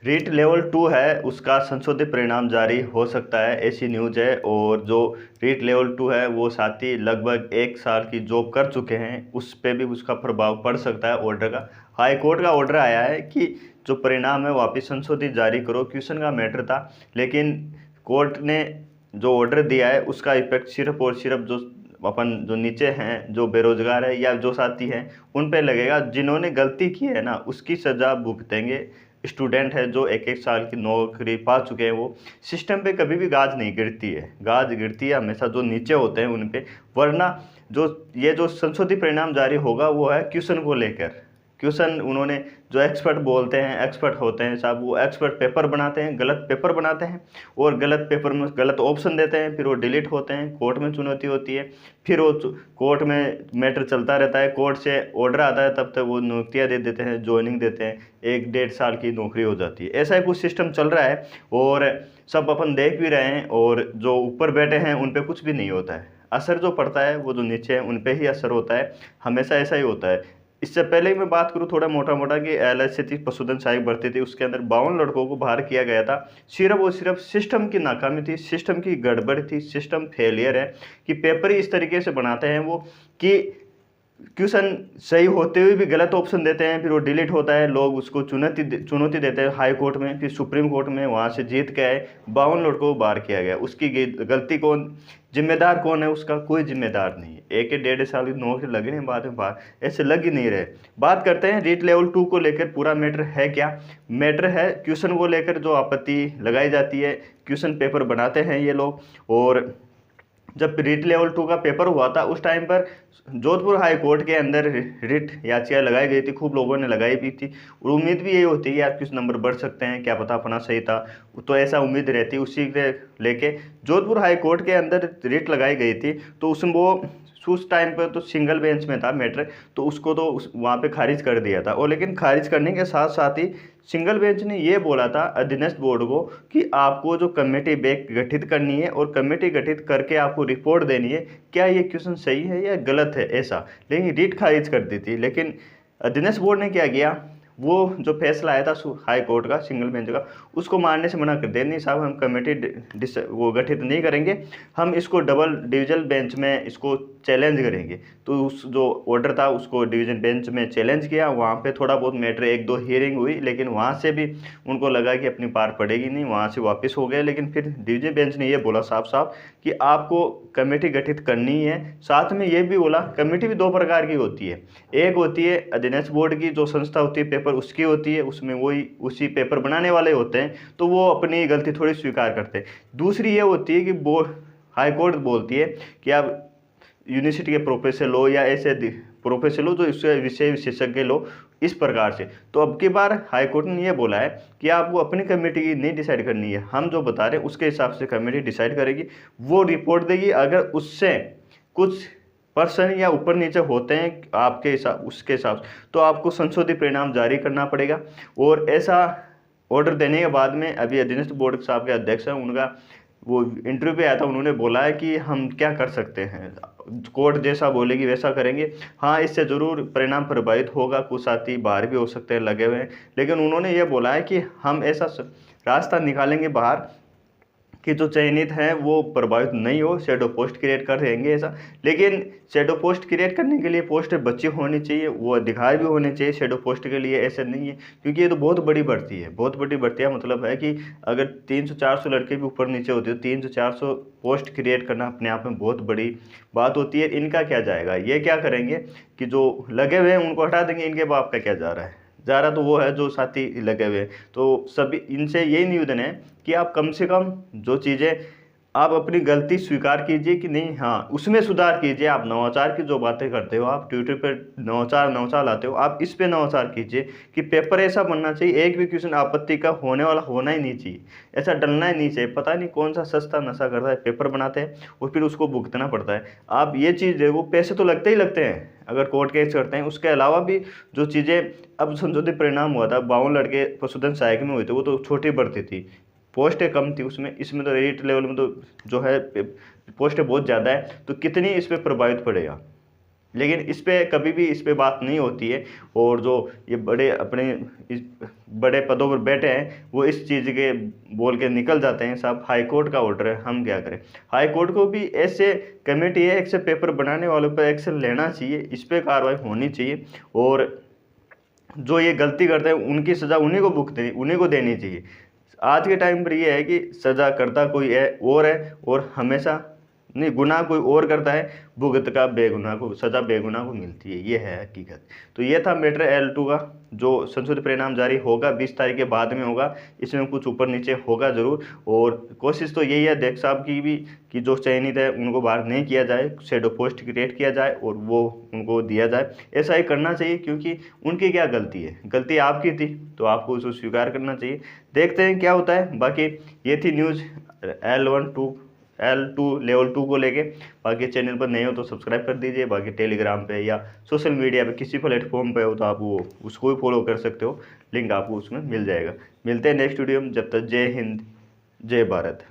REET level 2 है उसका संशोधित परिणाम जारी हो सकता है, ऐसी न्यूज है। और जो रीट लेवल 2 है वो साथी लगभग 1 साल की जॉब कर चुके हैं, उस पर भी उसका प्रभाव पड़ सकता है ऑर्डर का। हाई कोर्ट का ऑर्डर आया है कि जो परिणाम है वापस संशोधित जारी करो। क्वेश्चन का मैटर था, लेकिन कोर्ट ने जो ऑर्डर दिया है उसका इफेक्ट सिर्फ और सिर्फ जो नीचे हैं, जो बेरोजगार है या जो साथी हैं उन पे लगेगा। जिन्होंने गलती की है ना उसकी सजा भुगतेंगे। स्टूडेंट है जो 1-1 साल की नौकरी पा चुके हैं, वो सिस्टम पे कभी भी गाज नहीं गिरती है। गाज गिरती है हमेशा जो नीचे होते हैं उन पे। वरना जो ये जो संशोधित परिणाम जारी होगा वो है क्वेश्चन को लेकर। क्वेश्चन उन्होंने जो एक्सपर्ट बोलते हैं, एक्सपर्ट होते हैं साहब, वो एक्सपर्ट पेपर बनाते हैं, गलत पेपर बनाते हैं और गलत पेपर में गलत ऑप्शन देते हैं, फिर वो डिलीट होते हैं। कोर्ट में चुनौती होती है, फिर वो कोर्ट में मैटर चलता रहता है, कोर्ट से ऑर्डर आता है, तब तक वो नियुक्तियाँ दे देते हैं, ज्वाइनिंग देते हैं, 1-1.5 साल की नौकरी हो जाती है। ऐसा ही कुछ सिस्टम चल रहा है और सब अपन देख भी रहे हैं। और जो ऊपर बैठे हैं उन पर कुछ भी नहीं होता है, असर जो पड़ता है वो जो नीचे है उन पे ही असर होता है, हमेशा ऐसा ही होता है। इससे पहले ही मैं बात करूं थोड़ा मोटा मोटा कि एलआईसी थी, पशुधन सहायक भर्ती थी, उसके अंदर 52 लड़कों को बाहर किया गया था। सिर्फ और सिर्फ सिस्टम की नाकामी थी, सिस्टम की गड़बड़ थी, सिस्टम फेलियर है कि पेपर ही इस तरीके से बनाते हैं वो कि क्वेश्चन सही होते हुए भी गलत ऑप्शन देते हैं, फिर वो डिलीट होता है, लोग उसको चुनौती देते हैं हाई कोर्ट में, फिर सुप्रीम कोर्ट में, वहाँ से जीत के आए, 52 लड़कों को बाहर किया गया। उसकी गलती कौन, जिम्मेदार कौन है उसका? कोई जिम्मेदार नहीं है। 1-1.5 साल की नौकरी लगने बाद में बाहर ऐसे लग ही नहीं रहे। बात करते हैं रीट लेवल 2 को लेकर पूरा मैटर है क्या। मैटर है क्वेश्चन को लेकर जो आपत्ति लगाई जाती है, क्वेश्चन पेपर बनाते हैं ये लोग। और जब रीट लेवल 2 का पेपर हुआ था उस टाइम पर जोधपुर हाई कोर्ट के अंदर रिट याचिका लगाई गई थी, खूब लोगों ने लगाई भी थी। और उम्मीद भी यही होती है कि यार कुछ नंबर बढ़ सकते हैं, क्या पता अपना सही था, तो ऐसा उम्मीद रहती। उसी के लेके जोधपुर हाई कोर्ट के अंदर रिट लगाई गई थी। तो उसमें वो उस टाइम पर तो सिंगल बेंच में था मैटर, तो उसको तो वहाँ पे खारिज कर दिया था। और लेकिन खारिज करने के साथ साथ ही सिंगल बेंच ने ये बोला था अधीनस्थ बोर्ड को कि आपको जो कमेटी गठित करनी है और कमेटी गठित करके आपको रिपोर्ट देनी है, क्या ये क्वेश्चन सही है या गलत है, ऐसा। लेकिन रीट खारिज कर दी थी। लेकिन अधीनस्थ बोर्ड ने क्या किया, वो जो फैसला आया था हाई कोर्ट का सिंगल बेंच का, उसको मानने से मना कर दिया। नहीं साहब, हम कमेटी वो गठित नहीं करेंगे, हम इसको डबल डिविजन बेंच में इसको चैलेंज करेंगे। तो उस जो ऑर्डर था उसको डिवीजन बेंच में चैलेंज किया। वहाँ पे थोड़ा बहुत मैटर 1-2 हियरिंग हुई, लेकिन वहाँ से भी उनको लगा कि अपनी पार पड़ेगी नहीं, वहाँ से वापस हो गए। लेकिन फिर डिवीजन बेंच ने ये बोला साफ साफ कि आपको कमेटी गठित करनी है। साथ में ये भी बोला कमेटी भी 2 प्रकार की होती है। एक होती है अधीनस्थ बोर्ड की जो संस्था होती है, पेपर उसकी होती है, उसमें वही उसी पेपर बनाने वाले होते हैं, तो वो अपनी गलती थोड़ी स्वीकार करते हैं। दूसरी ये होती है कि बोर्ड हाई कोर्ट बोलती है कि आप यूनिवर्सिटी के प्रोफेसर लो या ऐसे प्रोफेसर लो जो इससे विषय विशेषज्ञ लो, इस प्रकार से। तो अब की बार हाई कोर्ट ने ये बोला है कि आपको अपनी कमेटी की नहीं डिसाइड करनी है, हम जो बता रहे हैं उसके हिसाब से कमेटी डिसाइड करेगी, वो रिपोर्ट देगी। अगर उससे कुछ पर्सन या ऊपर नीचे होते हैं आपके हिसाब उसके हिसाब से, तो आपको संशोधित परिणाम जारी करना पड़ेगा। और ऐसा ऑर्डर देने के बाद में अभी अधीनस्थ बोर्ड साहब के अध्यक्ष हैं, उनका वो इंटरव्यू पे आया था, उन्होंने बोला है कि हम क्या कर सकते हैं, कोर्ट जैसा बोलेगी वैसा करेंगे। हाँ, इससे ज़रूर परिणाम प्रभावित होगा, कुछ साथी बाहर भी हो सकते हैं लगे हुए हैं, लेकिन उन्होंने ये बोला है कि हम ऐसा रास्ता निकालेंगे बाहर कि जो चयनित हैं वो प्रभावित नहीं हो, शेडो पोस्ट क्रिएट कर देंगे ऐसा। लेकिन शेडो पोस्ट क्रिएट करने के लिए पोस्ट बच्ची होनी चाहिए, वो अधिकार भी होने चाहिए शेडो पोस्ट के लिए, ऐसे नहीं है। क्योंकि ये तो बहुत बड़ी भर्ती है, बहुत बड़ी भर्ती है। मतलब है कि अगर 300-400 लड़के भी ऊपर नीचे होते हो, 300-400 पोस्ट क्रिएट करना अपने आप में बहुत बड़ी बात होती है। इनका क्या जाएगा, ये क्या करेंगे कि जो लगे हुए हैं उनको हटा देंगे, इनके बाप का क्या जा रहा है, जा रहा तो वो है जो साथी लगे हुए। तो सभी इनसे यही निवेदन है कि आप कम से कम जो चीज़ें आप अपनी गलती स्वीकार कीजिए कि नहीं, हाँ उसमें सुधार कीजिए। आप नवाचार की जो बातें करते हो, आप ट्विटर पर नवाचार लाते हो, आप इस पे नवाचार कीजिए कि पेपर ऐसा बनना चाहिए, एक भी क्वेश्चन आपत्ति का होने वाला होना ही नहीं चाहिए, ऐसा डलना ही नहीं चाहिए। पता नहीं कौन सा सस्ता नशा करता है, पेपर बनाते हैं और फिर उसको भुगतना पड़ता है। आप ये चीज़ देखो, पैसे तो लगते ही लगते हैं अगर कोर्ट केस करते हैं, उसके अलावा भी जो चीज़ें अब संशोधित परिणाम हुआ था, 52 लड़के पशुधन सहायक में हुए थे, वो तो छोटी भर्ती थी, पोस्टें कम थी उसमें। इसमें तो रेट लेवल में तो जो है पोस्टें बहुत ज़्यादा है, तो कितनी इस पर प्रभावित पड़ेगा। लेकिन इस पे कभी भी इस पे बात नहीं होती है। और जो ये बड़े अपने इस बड़े पदों पर बैठे हैं वो इस चीज़ के बोल के निकल जाते हैं, साहब हाई कोर्ट का ऑर्डर है, हम क्या करें। हाई कोर्ट को भी ऐसे कमेटी है, ऐसे पेपर बनाने वालों पर एक्शन लेना चाहिए, इस पर कार्रवाई होनी चाहिए। और जो ये गलती करते हैं उनकी सज़ा उन्हीं को देनी चाहिए। आज के टाइम पर ये है कि सज़ा करता कोई है और हमेशा नहीं, गुनाह कोई और करता है, भुगत का बेगुनाह को सज़ा बेगुनाह को मिलती है, ये है हकीकत। तो ये था मैटर L2 का। जो संशोधित परिणाम जारी होगा 20 तारीख के बाद में होगा, इसमें कुछ ऊपर नीचे होगा ज़रूर। और कोशिश तो यही है देख साहब की भी कि जो चयनित है उनको बाहर नहीं किया जाए, शैडो पोस्ट क्रिएट किया जाए और वो उनको दिया जाए। ऐसा ही करना चाहिए, क्योंकि उनकी क्या गलती है, गलती आपकी थी तो आपको उसको स्वीकार करना चाहिए। देखते हैं क्या होता है। बाकी ये थी न्यूज़ L2 लेवल 2 को लेके। बाकी चैनल पर नए हो तो सब्सक्राइब कर दीजिए। बाकी टेलीग्राम पे या सोशल मीडिया पे किसी प्लेटफॉर्म पे हो तो आप वो उसको भी फॉलो कर सकते हो, लिंक आपको उसमें मिल जाएगा। मिलते हैं नेक्स्ट वीडियो में, जब तक जय हिंद जय भारत।